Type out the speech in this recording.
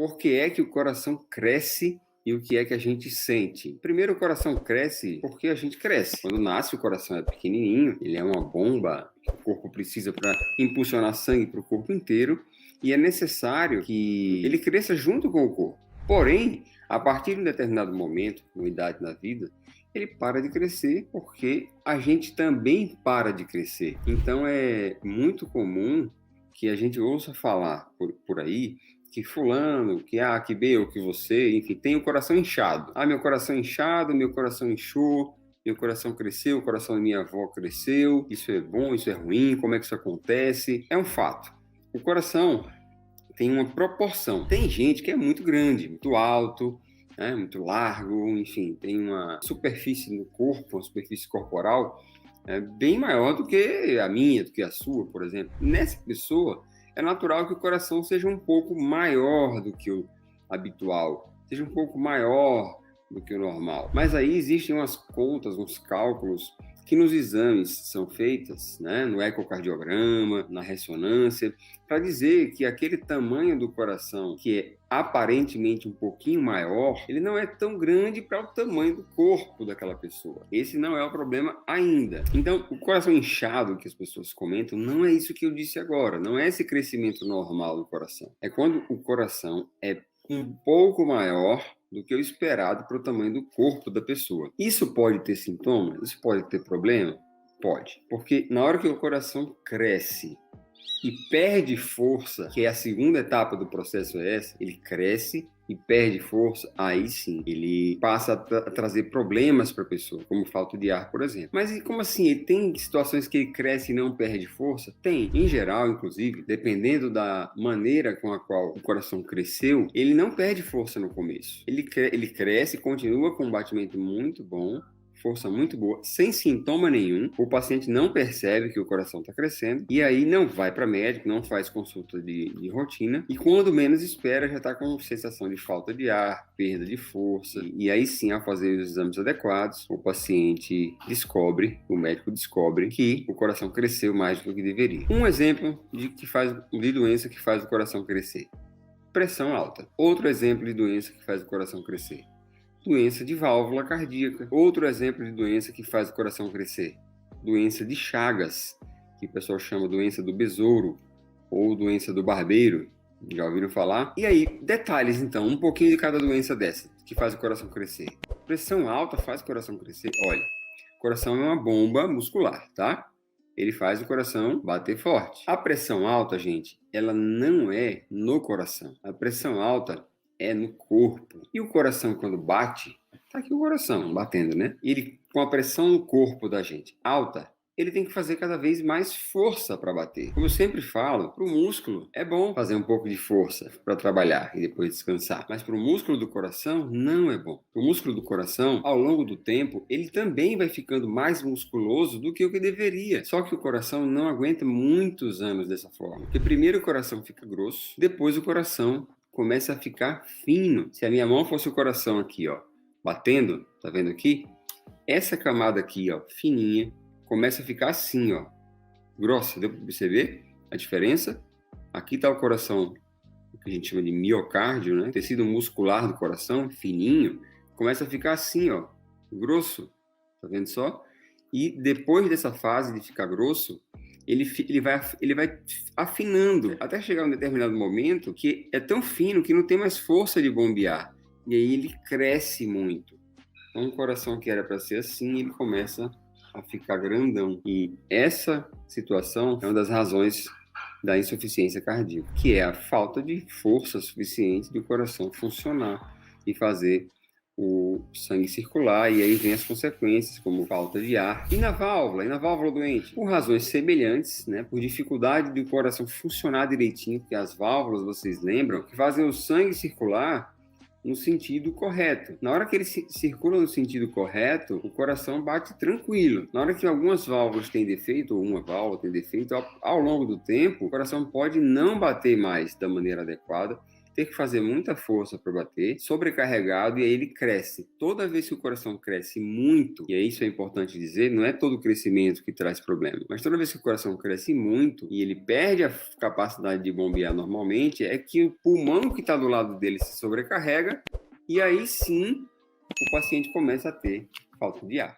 por que é que o coração cresce e o que é que a gente sente. Primeiro, o coração cresce porque a gente cresce. Quando nasce, o coração é pequenininho, ele é uma bomba que o corpo precisa para impulsionar sangue para o corpo inteiro, e é necessário que ele cresça junto com o corpo. Porém, a partir de um determinado momento, uma idade na vida, ele para de crescer porque a gente também para de crescer. Então, é muito comum que a gente ouça falar por aí que fulano, que A, que B, ou que você, enfim, tem o coração inchado. Ah, meu coração inchado, meu coração inchou, meu coração cresceu, o coração da minha avó cresceu, isso é bom, isso é ruim, como é que isso acontece? É um fato. O coração tem uma proporção. Tem gente que é muito grande, muito alto, né, muito largo, enfim, tem uma superfície no corpo, uma superfície corporal bem maior do que a minha, do que a sua, por exemplo. Nessa pessoa, é natural que o coração seja um pouco maior do que o habitual, seja um pouco maior do que o normal. Mas aí existem umas contas, uns cálculos que nos exames são feitas, né, no ecocardiograma, na ressonância, para dizer que aquele tamanho do coração, que é aparentemente um pouquinho maior, ele não é tão grande para o tamanho do corpo daquela pessoa. Esse não é o problema ainda. Então, o coração inchado que as pessoas comentam não é isso que eu disse agora, não é esse crescimento normal do coração. É quando o coração é um pouco maior do que o esperado para o tamanho do corpo da pessoa. Isso pode ter sintomas? Isso pode ter problema? Pode. Porque na hora que o coração cresce e perde força, que é a segunda etapa do processo essa, ele cresce e perde força, aí sim, ele passa a trazer problemas para a pessoa, como falta de ar, por exemplo. Mas e como assim? Ele tem situações que ele cresce e não perde força? Tem. Em geral, inclusive, dependendo da maneira com a qual o coração cresceu, ele não perde força no começo. Ele cresce, continua com um batimento muito bom, força muito boa, sem sintoma nenhum, o paciente não percebe que o coração está crescendo, e aí não vai para médico, não faz consulta de rotina, e quando menos espera já está com sensação de falta de ar, perda de força, e aí sim, ao fazer os exames adequados, o paciente descobre, o médico descobre que o coração cresceu mais do que deveria. Um exemplo de doença que faz o coração crescer: pressão alta. Outro exemplo de doença que faz o coração crescer: doença de válvula cardíaca. Outro exemplo de doença que faz o coração crescer: doença de Chagas, que o pessoal chama doença do besouro ou doença do barbeiro. Já ouviram falar? E aí, detalhes então, um pouquinho de cada doença dessa que faz o coração crescer. Pressão alta faz o coração crescer. Olha, o coração é uma bomba muscular, tá? Ele faz o coração bater forte. A pressão alta, gente, ela não é no coração. A pressão alta é no corpo. E o coração, quando bate, tá aqui o coração batendo, né? Ele, com a pressão no corpo da gente alta, ele tem que fazer cada vez mais força para bater. Como eu sempre falo, para o músculo é bom fazer um pouco de força para trabalhar e depois descansar. Mas para o músculo do coração, não é bom. O músculo do coração, ao longo do tempo, ele também vai ficando mais musculoso do que o que deveria. Só que o coração não aguenta muitos anos dessa forma. Porque primeiro o coração fica grosso, depois o coração começa a ficar fino. Se a minha mão fosse o coração aqui, ó, batendo, tá vendo aqui? Essa camada aqui, ó, fininha, começa a ficar assim, ó, grossa. Deu para perceber a diferença? Aqui tá o coração, o que a gente chama de miocárdio, né? Tecido muscular do coração, fininho, começa a ficar assim, ó, grosso. Tá vendo só? E depois dessa fase de ficar grosso, ele vai afinando até chegar a um determinado momento que é tão fino que não tem mais força de bombear. E aí ele cresce muito. Então, um coração que era para ser assim, ele começa a ficar grandão. E essa situação é uma das razões da insuficiência cardíaca, que é a falta de força suficiente do coração funcionar e fazer o sangue circular, e aí vem as consequências, como falta de ar. E na válvula doente? Por razões semelhantes, né? Por dificuldade do coração funcionar direitinho, porque as válvulas, vocês lembram, que fazem o sangue circular no sentido correto. Na hora que ele circula no sentido correto, o coração bate tranquilo. Na hora que algumas válvulas têm defeito, ou uma válvula tem defeito, ao longo do tempo, o coração pode não bater mais da maneira adequada, ter que fazer muita força para bater, sobrecarregado, e aí ele cresce. Toda vez que o coração cresce muito, e isso é importante dizer, não é todo crescimento que traz problema, mas toda vez que o coração cresce muito e ele perde a capacidade de bombear normalmente, é que o pulmão que está do lado dele se sobrecarrega, e aí sim o paciente começa a ter falta de ar.